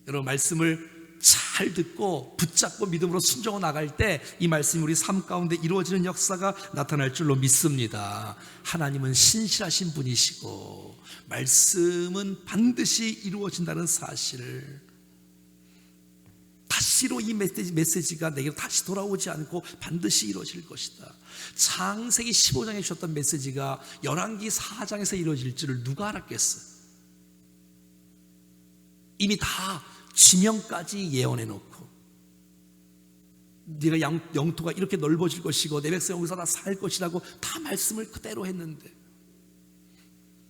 Speaker 1: 여러분, 말씀을 잘 듣고 붙잡고 믿음으로 순종해 나갈 때 이 말씀이 우리 삶 가운데 이루어지는 역사가 나타날 줄로 믿습니다. 하나님은 신실하신 분이시고 말씀은 반드시 이루어진다는 사실을 다시 다시로 이 메시지가 내게로 다시 돌아오지 않고 반드시 이루어질 것이다. 창세기 15장에 주셨던 메시지가 열왕기 4장에서 이루어질 줄을 누가 알았겠어? 이미 다 지명까지 예언해 놓고, 네가 영토가 이렇게 넓어질 것이고 내 백성 여기서 다 살 것이라고 다 말씀을 그대로 했는데,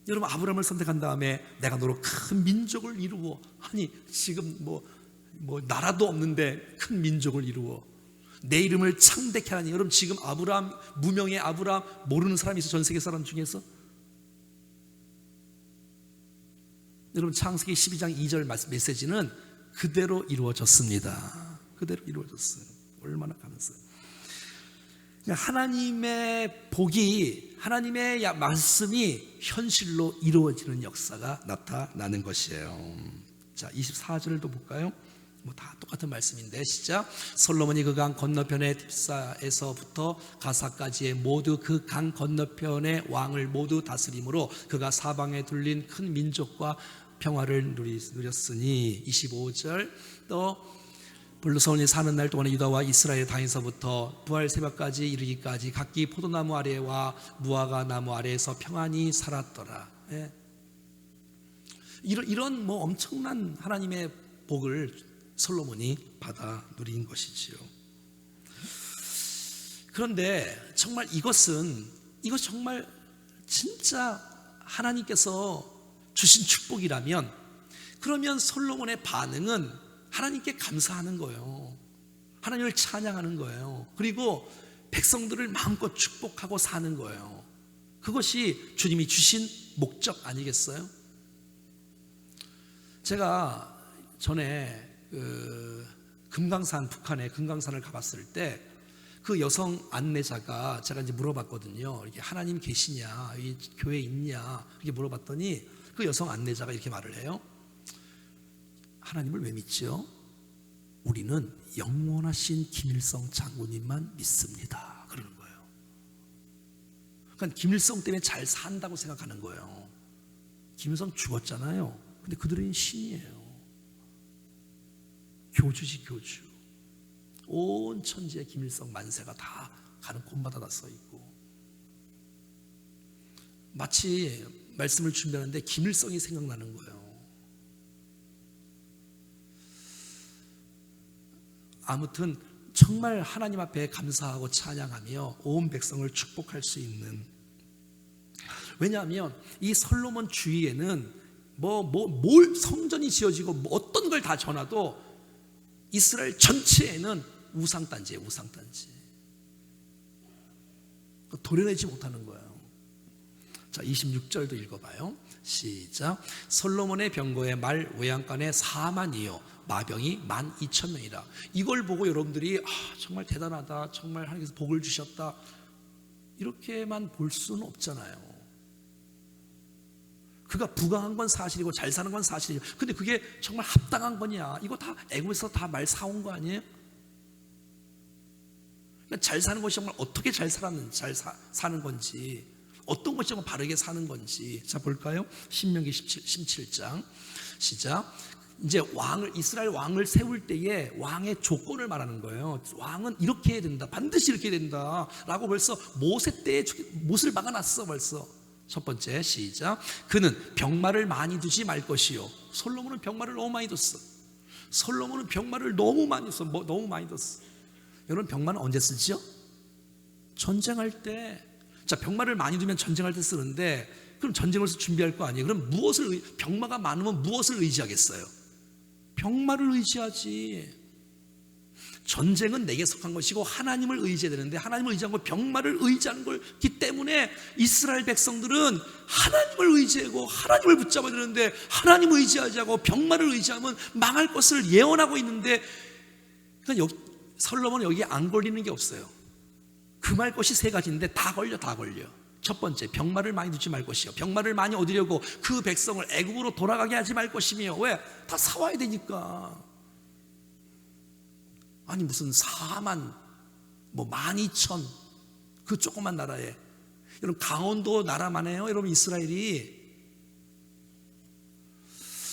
Speaker 1: 여러분 아브라함을 선택한 다음에 내가 너로 큰 민족을 이루어, 아니 지금 뭐 나라도 없는데 큰 민족을 이루어 내 이름을 창대케 하니. 여러분 지금 아브라함, 무명의 아브라함 모르는 사람이 있어? 전 세계 사람 중에서? 여러분 창세기 12장 2절 메시지는 그대로 이루어졌습니다. 그대로 이루어졌어요. 얼마나 감사해요. 하나님의 복이, 하나님의 말씀이 현실로 이루어지는 역사가 나타나는 것이에요. 자, 24절을 또 볼까요? 다 똑같은 말씀인데 시작. 솔로몬이 그 강 건너편의 딥사에서부터 가사까지의 모두 그 강 건너편의 왕을 모두 다스림으로 그가 사방에 둘린 큰 민족과 평화를 누렸으니. 25절 또 솔로몬이 사는 날 동안에 유다와 이스라엘 당에서부터 부활 새벽까지 이르기까지 각기 포도나무 아래와 무화과 나무 아래에서 평안히 살았더라. 예. 이런 엄청난 하나님의 복을 솔로몬이 받아 누린 것이지요. 그런데 정말 이것 정말 진짜 하나님께서 주신 축복이라면, 그러면 솔로몬의 반응은 하나님께 감사하는 거예요. 하나님을 찬양하는 거예요. 그리고 백성들을 마음껏 축복하고 사는 거예요. 그것이 주님이 주신 목적 아니겠어요? 제가 전에 금강산, 북한의 금강산을 가봤을 때 그 여성 안내자가 제가 이제 물어봤거든요. 이렇게 하나님 계시냐, 이 교회 있냐 이렇게 물어봤더니 그 여성 안내자가 이렇게 말을 해요. 하나님을 왜 믿죠? 우리는 영원하신 김일성 장군님만 믿습니다. 그러는 거예요. 그러니까 김일성 때문에 잘 산다고 생각하는 거예요. 김일성 죽었잖아요. 근데 그들은 신이에요. 교주지 교주. 온 천지에 김일성 만세가 다 가는 곳마다 다 써 있고, 마치 말씀을 준비하는데 김일성이 생각나는 거예요. 아무튼 정말 하나님 앞에 감사하고 찬양하며 온 백성을 축복할 수 있는, 왜냐하면 이 솔로몬 주위에는 뭘 성전이 지어지고 어떤 걸 다 전하도 이스라엘 전체에는 우상단지예요. 우상단지. 도려내지 못하는 거예요. 자, 26절도 읽어봐요. 시작. 솔로몬의 병거의 말 외양간에 4만이요 마병이 12,000명이라. 이걸 보고 여러분들이 정말 대단하다, 정말 하나님께서 복을 주셨다, 이렇게만 볼 수는 없잖아요. 그가 부강한 건 사실이고 잘 사는 건 사실이죠. 근데 그게 정말 합당한 거냐? 이거 다 애굽에서 다 말 사온 거 아니에요? 그러니까 잘 사는 것이 정말 어떻게 잘 살았는지, 잘 사는 건지, 어떤 것이 정말 바르게 사는 건지. 자, 볼까요? 신명기 17장 시작. 이제 이스라엘 왕을 세울 때에 왕의 조건을 말하는 거예요. 왕은 이렇게 해야 된다, 반드시 이렇게 해야 된다 라고 벌써 모세 때에 못을 막아놨어. 벌써 첫 번째 시작. 그는 병마를 많이 두지 말 것이요. 솔로몬은 병마를 너무 많이 뒀어. 솔로몬은 병마를 너무 많이 뒀어. 너무 많이 뒀어. 여러분 병마는 언제 쓰죠? 전쟁할 때. 자, 병마를 많이 두면 전쟁할 때 쓰는데, 그럼 전쟁을 준비할 거 아니에요? 그럼 병마가 많으면 무엇을 의지하겠어요? 병마를 의지하지. 전쟁은 내게 속한 것이고 하나님을 의지해야 되는데, 하나님을 의지하고 병마를 의지하는 거기 때문에 이스라엘 백성들은 하나님을 의지하고 하나님을 붙잡아야 되는데, 하나님을 의지하지 않고 병마를 의지하면 망할 것을 예언하고 있는데, 그러니까 솔로몬은 여기에 안 걸리는 게 없어요. 금할 것이 세 가지인데 다 걸려. 첫 번째, 병마를 많이 두지 말 것이요. 병마를 많이 얻으려고 그 백성을 애굽으로 돌아가게 하지 말 것이며. 왜? 다 사와야 되니까. 아니 무슨 4만 12,000 그 조그만 나라에, 여러분 강원도 나라만 해요. 여러분 이스라엘이.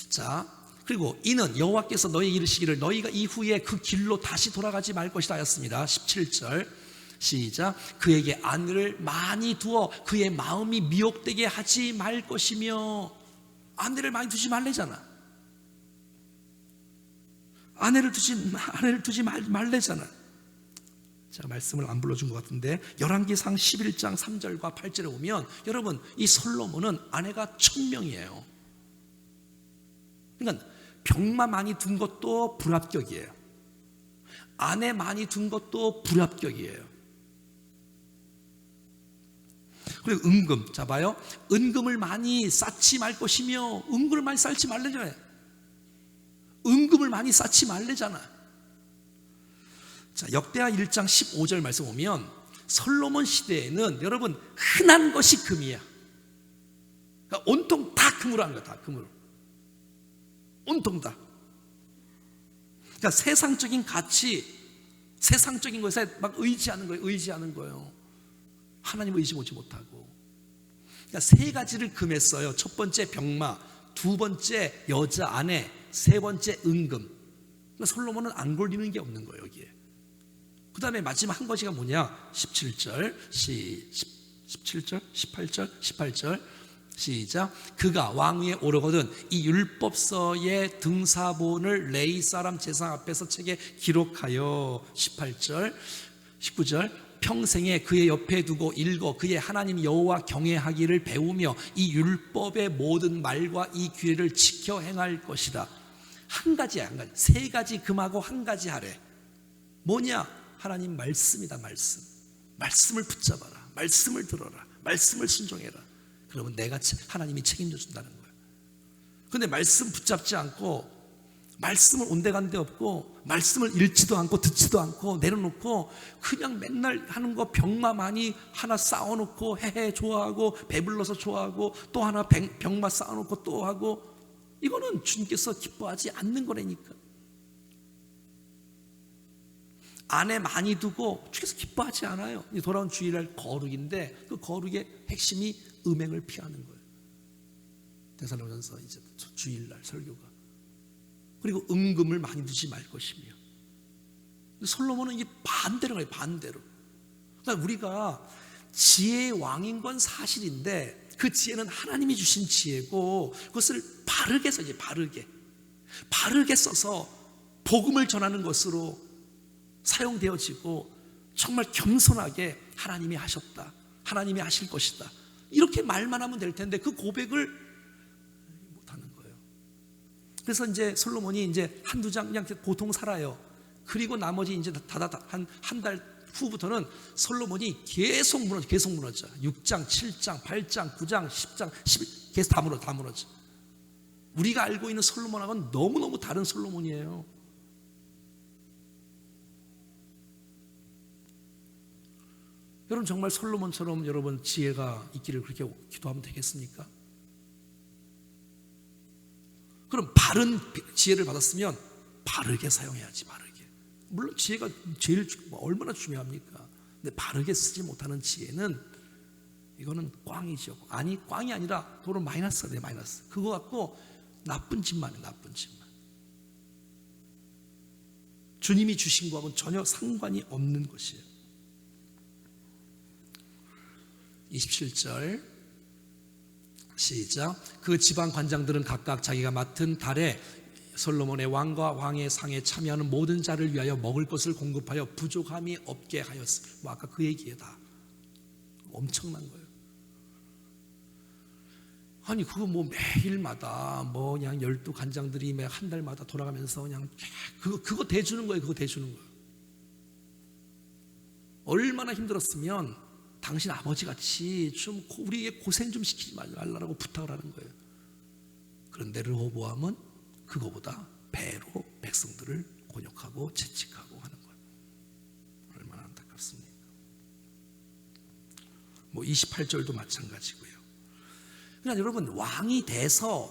Speaker 1: 자, 그리고 이는 여호와께서 너희에게 이르시기를 너희가 이후에 그 길로 다시 돌아가지 말 것이다 하였습니다. 17절 시작. 그에게 아내를 많이 두어 그의 마음이 미혹되게 하지 말 것이며. 아내를 많이 두지 말래잖아. 아내를 두지 말래잖아. 제가 말씀을 안 불러준 것 같은데 열왕기상 11장 3절과 8절에 보면 여러분 이 솔로몬은 아내가 1000명이에요. 그러니까 병마 많이 둔 것도 불합격이에요. 아내 많이 둔 것도 불합격이에요. 그리고 은금, 자 봐요. 은금을 많이 쌓지 말 것이며. 은금을 많이 쌓지 말래잖아요. 은금을 많이 쌓지 말래잖아. 자, 역대하 1장 15절 말씀 보면 솔로몬 시대에는 여러분 흔한 것이 금이야. 그러니까 온통 다 금으로 하는 거야. 다 금으로. 온통 다. 그러니까 세상적인 가치, 세상적인 것에 막 의지하는 거예요. 의지하는 거예요. 하나님 의지 못하고. 그러니까 세 가지를 금했어요. 첫 번째 병마, 두 번째 여자 아내, 세 번째 은금. 그러니까 솔로몬은 안 걸리는 게 없는 거예요. 여기에. 그 다음에 마지막 한 가지가 뭐냐? 17절, 17절, 18절 시작. 그가 왕 위에 오르거든 이 율법서의 등사본을 레위 사람 제사 앞에서 책에 기록하여. 18절, 19절 평생에 그의 옆에 두고 읽어 그의 하나님 여호와 경외하기를 배우며 이 율법의 모든 말과 이 규례를 지켜 행할 것이다. 한 가지야, 한 가지. 세 가지 금하고 한 가지 하래. 뭐냐? 하나님 말씀이다. 말씀을 붙잡아라. 말씀을 들어라. 말씀을 순종해라. 그러면 하나님이 책임져 준다는 거예요. 그런데 말씀 붙잡지 않고 말씀을 온데간데 없고 말씀을 읽지도 않고 듣지도 않고 내려놓고 그냥 맨날 하는 거 병마 많이 하나 쌓아놓고 헤헤 좋아하고 배불러서 좋아하고 또 하나 병마 쌓아놓고 또 하고, 이거는 주님께서 기뻐하지 않는 거라니까. 아내 많이 두고 주께서 기뻐하지 않아요. 돌아온 주일날 거룩인데 그 거룩의 핵심이 음행을 피하는 거예요. 데살로니가서 이제 주일날 설교가. 그리고 은금을 많이 두지 말 것이며. 솔로몬은 이게 반대로 가요. 반대로. 그러니까 우리가 지혜의 왕인 건 사실인데 그 지혜는 하나님이 주신 지혜고 그것을 바르게 써야지. 바르게 써서 복음을 전하는 것으로 사용되어지고 정말 겸손하게 하나님이 하셨다, 하나님이 하실 것이다, 이렇게 말만 하면 될 텐데 그 고백을 못하는 거예요. 그래서 이제 솔로몬이 이제 한두 장 그냥 보통 살아요. 그리고 나머지 이제 한 달 후부터는 솔로몬이 계속 무너져. 6장, 7장, 8장, 9장, 10장, 11 계속 다 무너져. 우리가 알고 있는 솔로몬하고는 너무너무 다른 솔로몬이에요. 여러분 정말 솔로몬처럼 여러분 지혜가 있기를 그렇게 기도하면 되겠습니까? 그럼 바른 지혜를 받았으면 바르게 사용해야지. 바르게. 물론 지혜가 제일 얼마나 중요합니까? 근데 바르게 쓰지 못하는 지혜는 이거는 꽝이죠. 아니 꽝이 아니라 도로 마이너스가 돼요. 마이너스. 그거 갖고 나쁜 짓만 해. 나쁜 짓만. 주님이 주신 거하고는 전혀 상관이 없는 것이에요. 27절 시작. 그 지방 관장들은 각각 자기가 맡은 달에 솔로몬의 왕과 왕의 상에 참여하는 모든 자를 위하여 먹을 것을 공급하여 부족함이 없게 하였습니다. 뭐 아까 그 얘기에 다 엄청난 거예요. 아니 그거 뭐 매일마다 뭐 그냥 12관장들이 매 한 달마다 돌아가면서 그냥 그거 대주는 거예요. 그거 대주는 거예요. 얼마나 힘들었으면 당신 아버지같이 좀 우리에게 고생 좀 시키지 말라고 부탁을 하는 거예요. 그런데 르호보암은 그거보다 배로 백성들을 곤욕하고 채찍하고 하는 거예요. 얼마나 안타깝습니까? 뭐 28절도 마찬가지고요. 그러니까 여러분 왕이 돼서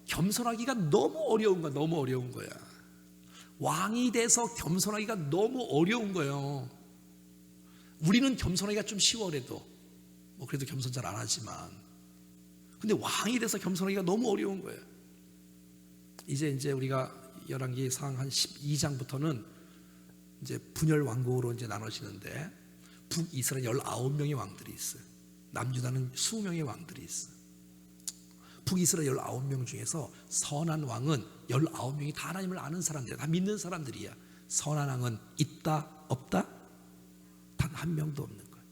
Speaker 1: 겸손하기가 너무 어려운 거야. 왕이 돼서 겸손하기가 너무 어려운 거예요. 우리는 겸손하기가 좀 쉬워. 그래도 뭐 그래도 겸손 잘 안 하지만, 근데 왕이 돼서 겸손하기가 너무 어려운 거예요. 이제 우리가 열왕기상 한 12장부터는 이제 분열 왕국으로 이제 나눠지는데 북이스라엘 19명의 왕들이 있어요. 남유다는 20명의 왕들이 있어요. 북이스라엘 19명 중에서 선한 왕은 19명이 다 하나님을 아는 사람들이야. 다 믿는 사람들이야. 선한 왕은 있다 없다? 단 한 명도 없는 거예요.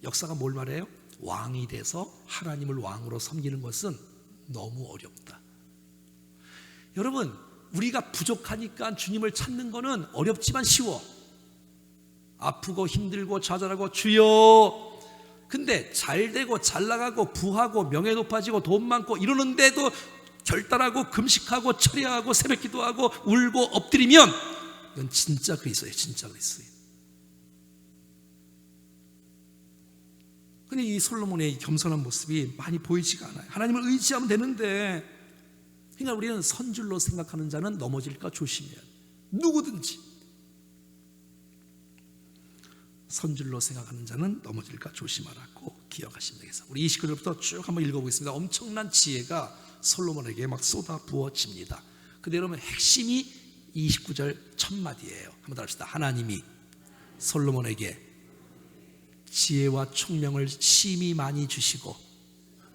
Speaker 1: 역사가 뭘 말해요? 왕이 돼서 하나님을 왕으로 섬기는 것은 너무 어렵다. 여러분, 우리가 부족하니까 주님을 찾는 거는 어렵지만 쉬워. 아프고 힘들고 좌절하고 주여. 근데 잘되고 잘나가고 부하고 명예 높아지고 돈 많고 이러는데도 결단하고 금식하고 철야하고 새벽기도하고 울고 엎드리면 이건 진짜 그리스도예요. 진짜 그리스도예요. 근데 이 솔로몬의 겸손한 모습이 많이 보이지가 않아요. 하나님을 의지하면 되는데, 그러니까 우리는 선줄로 생각하는 자는 넘어질까 조심해야 돼요. 누구든지 선줄로 생각하는 자는 넘어질까 조심하라고 기억하시면 되겠습니다. 우리 29절부터 쭉 한번 읽어보겠습니다. 엄청난 지혜가 솔로몬에게 막 쏟아 부어집니다. 근데 여러분 핵심이 29절 첫 마디예요. 한번 더 합시다. 하나님이 솔로몬에게 지혜와 총명을 심히 많이 주시고,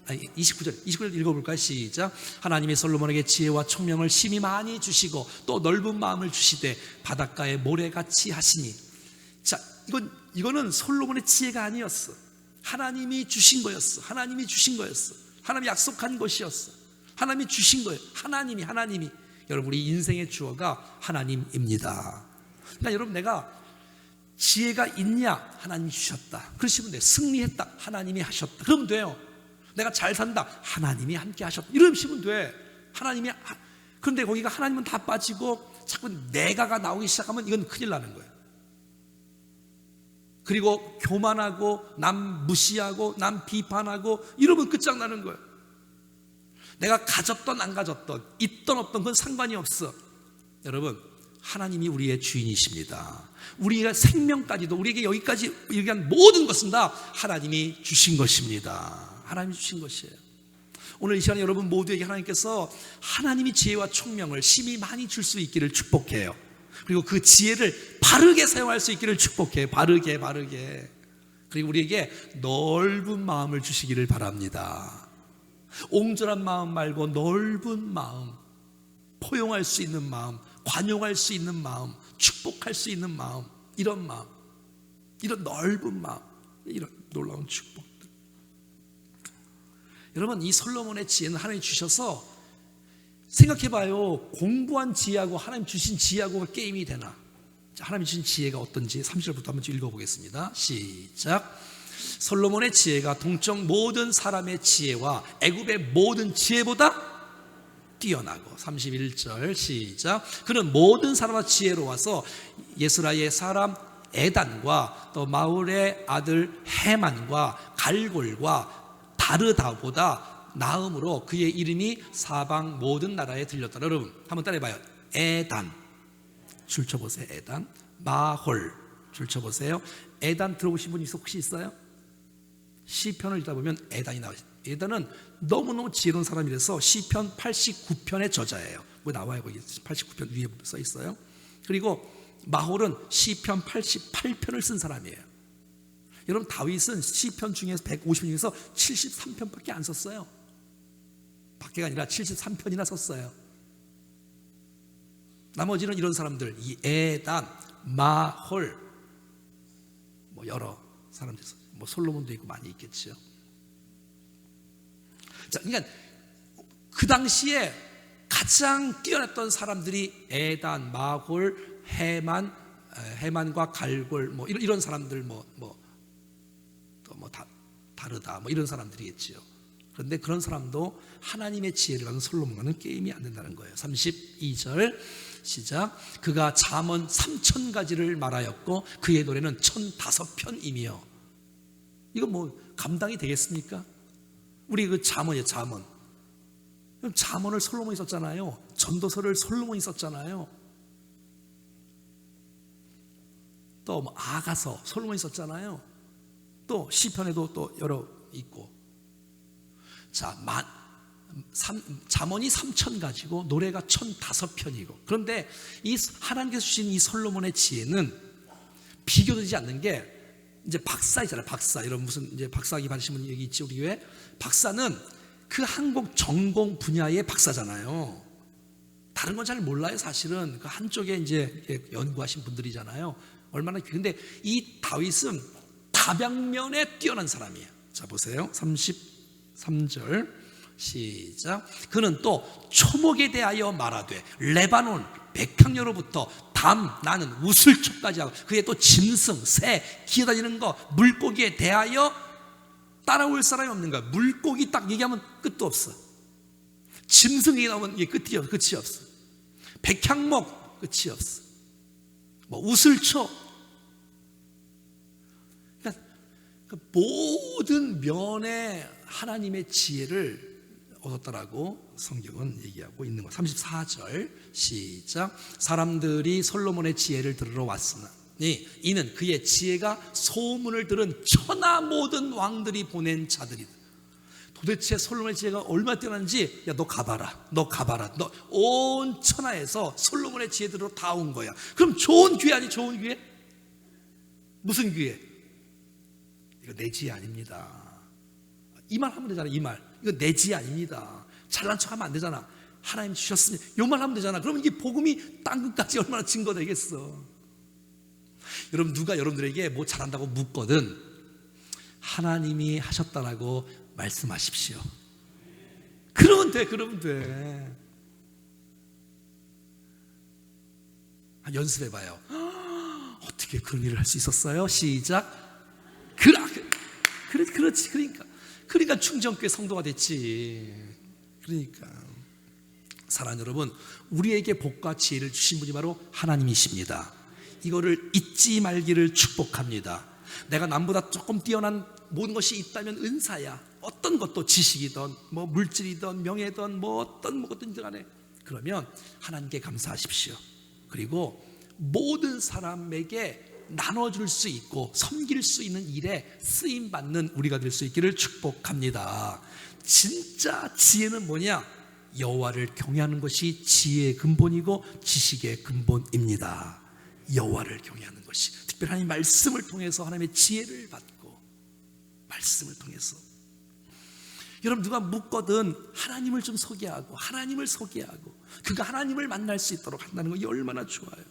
Speaker 1: 29절 읽어볼까요? 시작. 하나님이 솔로몬에게 지혜와 총명을 심히 많이 주시고 또 넓은 마음을 주시되 바닷가에 모래같이 하시니. 자, 이거는 솔로몬의 지혜가 아니었어. 하나님이 주신 거였어. 하나님이 주신 거였어. 하나님이 약속한 것이었어. 하나님이 주신 거예요. 하나님이. 여러분, 우리 인생의 주어가 하나님입니다. 그러니까 여러분, 내가 지혜가 있냐? 하나님이 주셨다. 그러시면 돼요. 승리했다. 하나님이 하셨다. 그러면 돼요. 내가 잘 산다. 하나님이 함께 하셨다. 이러시면 돼. 하나님이. 그런데 거기가 하나님은 다 빠지고 자꾸 내가가 나오기 시작하면 이건 큰일 나는 거예요. 그리고 교만하고 남 무시하고 남 비판하고 이러면 끝장나는 거예요. 내가 가졌던 안 가졌던 있던 없던 그건 상관이 없어. 여러분, 하나님이 우리의 주인이십니다. 우리가 생명까지도 우리에게 여기까지 얘기한 모든 것은 다 하나님이 주신 것입니다. 하나님이 주신 것이에요. 오늘 이 시간에 여러분 모두에게 하나님께서 하나님이 지혜와 총명을 심히 많이 줄 수 있기를 축복해요. 그리고 그 지혜를 바르게 사용할 수 있기를 축복해요. 바르게. 그리고 우리에게 넓은 마음을 주시기를 바랍니다. 옹졸한 마음 말고 넓은 마음, 포용할 수 있는 마음, 관용할 수 있는 마음, 축복할 수 있는 마음, 이런 마음, 이런 넓은 마음, 이런 놀라운 축복들. 여러분, 이 솔로몬의 지혜는 하나님이 주셔서, 생각해봐요. 공부한 지혜하고 하나님 주신 지혜하고가 게임이 되나? 자, 하나님 주신 지혜가 어떤지 30절부터 한번 읽어보겠습니다. 시작. 솔로몬의 지혜가 동쪽 모든 사람의 지혜와 애굽의 모든 지혜보다 뛰어나고. 31절 시작. 그는 모든 사람과 지혜로워서 예스라의 사람 에단과 또 마울의 아들 헤만과 갈골과 다르다보다 나음으로 그의 이름이 사방 모든 나라에 들렸다. 여러분 한번 따라해봐요. 에단 줄 쳐보세요. 에단. 마홀 줄 쳐보세요. 에단 들어보신 분 혹시 있어요? 시편을 읽다 보면 에단이 나와요. 에단은 너무너무 지혜로운 사람이라서 시편 89편의 저자예요. 뭐 나와요. 거기 89편 위에 써 있어요. 그리고 마홀은 시편 88편을 쓴 사람이에요. 여러분 다윗은 시편 중에서 150편 중에서 73편밖에 안 썼어요. 밖에가 아니라 73편이나 썼어요. 나머지는 이런 사람들, 이 에단, 마홀, 뭐 여러 사람들, 뭐 솔로몬도 있고 많이 있겠죠. 자, 그러니까 그 당시에 가장 뛰어났던 사람들이 에단, 마홀, 헤만과 갈골, 뭐 이런 사람들, 다르다, 뭐 이런 사람들이겠지요. 그런데 그런 사람도 하나님의 지혜를 받는 솔로몬과는 게임이 안 된다는 거예요. 32절 시작. 그가 잠언 3000가지를 말하였고 그의 노래는 1005편이며. 이거 뭐 감당이 되겠습니까? 우리 그 잠언이에요. 잠언을 솔로몬이 썼잖아요. 전도서를 솔로몬이 썼잖아요. 또 뭐 아가서 솔로몬이 썼잖아요. 또 시편에도 또 여러 있고. 자, 잠언이 3,000가지고 노래가 1,005편이고, 그런데 이 하나님께서 주신 이 솔로몬의 지혜는 비교되지 않는 게, 이제 박사이잖아요. 박사, 이런 무슨 이제 박사학위 받으신 분 여기 있지, 우리 교회. 박사는 그 한국 전공 분야의 박사잖아요. 다른 건 잘 몰라요, 사실은. 그 한쪽에 이제 연구하신 분들이잖아요. 얼마나. 근데 이 다윗은 다방면에 뛰어난 사람이에요. 자, 보세요. 33절 시작. 그는 또 초목에 대하여 말하되 레바논 백향로로부터 담 나는 우슬초까지 하고, 그의 또 짐승 새 기어다니는 거 물고기에 대하여 따라올 사람이 없는 거야. 물고기 딱 얘기하면 끝도 없어. 짐승 얘기 나오면 끝이 없어. 백향목 끝이 없어. 뭐 우슬초. 그러니까 모든 면에 하나님의 지혜를 얻었다라고 성경은 얘기하고 있는 거. 34절 시작. 사람들이 솔로몬의 지혜를 들으러 왔으나 이는 그의 지혜가 소문을 들은 천하 모든 왕들이 보낸 자들이다. 도대체 솔로몬의 지혜가 얼마나 뛰어난지, 야, 너 가봐라. 너 온 천하에서 솔로몬의 지혜 들으러 다 온 거야. 그럼 좋은 기회 아니? 좋은 기회? 무슨 기회? 이거 내 지혜 아닙니다. 이 말 하면 되잖아. 이 말, 이거 내 지혜 아닙니다. 잘난 척하면 안 되잖아. 하나님 주셨으니 요 말 하면 되잖아. 그러면 이게 복음이 땅끝까지 얼마나 증거 되겠어. 여러분, 누가 여러분들에게 뭐 잘한다고 묻거든 하나님이 하셨다라고 말씀하십시오. 그러면 돼. 연습해봐요. 어떻게 그런 일을 할 수 있었어요? 시작. 그렇지. 그러니까 충정교회 성도가 됐지. 그러니까 사랑하는 여러분, 우리에게 복과 지혜를 주신 분이 바로 하나님이십니다. 이거를 잊지 말기를 축복합니다. 내가 남보다 조금 뛰어난 모든 것이 있다면 은사야. 어떤 것도 지식이든 뭐 물질이든 명예든 뭐 어떤 것든 간에, 그러면 하나님께 감사하십시오. 그리고 모든 사람에게 나눠줄 수 있고 섬길 수 있는 일에 쓰임받는 우리가 될 수 있기를 축복합니다. 진짜 지혜는 뭐냐? 여호와를 경외하는 것이 지혜의 근본이고 지식의 근본입니다. 여호와를 경외하는 것이, 특별히 하나님의 말씀을 통해서 하나님의 지혜를 받고, 말씀을 통해서. 여러분, 누가 묻거든 하나님을 좀 소개하고 그가 하나님을 만날 수 있도록 한다는 것이 얼마나 좋아요.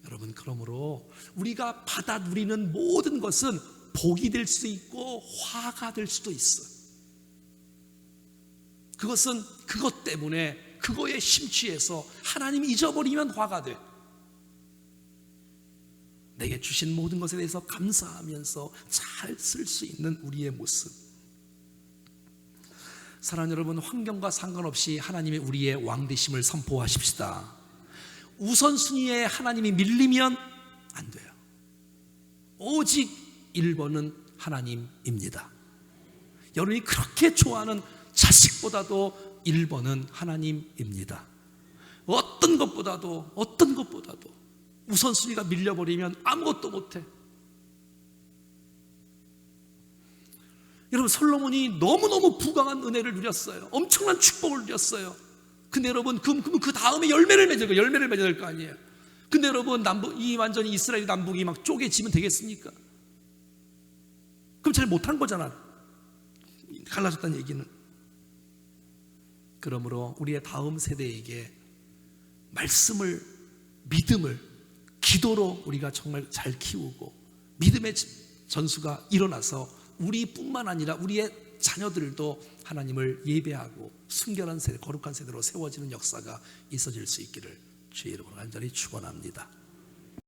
Speaker 1: 여러분, 그러므로 우리가 받아 누리는 모든 것은 복이 될 수 있고 화가 될 수도 있어. 그것은 그것 때문에 그거에 심취해서 하나님이 잊어버리면 화가 돼. 내게 주신 모든 것에 대해서 감사하면서 잘 쓸 수 있는 우리의 모습. 사랑하는 여러분, 환경과 상관없이 하나님의 우리의 왕 되심을 선포하십시다. 우선순위에 하나님이 밀리면 안 돼요. 오직 1번은 하나님입니다. 여러분이 그렇게 좋아하는 자식보다도 1번은 하나님입니다. 어떤 것보다도 우선순위가 밀려버리면 아무것도 못해. 여러분, 솔로몬이 너무너무 부강한 은혜를 누렸어요. 엄청난 축복을 누렸어요. 근데 여러분, 그 다음에 열매를 맺어야 될 거 아니에요. 근데 여러분, 완전히 이스라엘 남북이 막 쪼개지면 되겠습니까? 그럼 잘 못한 거잖아. 갈라졌다는 얘기는. 그러므로 우리의 다음 세대에게 말씀을, 믿음을 기도로 우리가 정말 잘 키우고, 믿음의 전수가 일어나서 우리뿐만 아니라 우리의 자녀들도 하나님을 예배하고 순결한 세대, 거룩한 세대로 세워지는 역사가 있어질 수 있기를 주의 이름으로 간절히 축원합니다.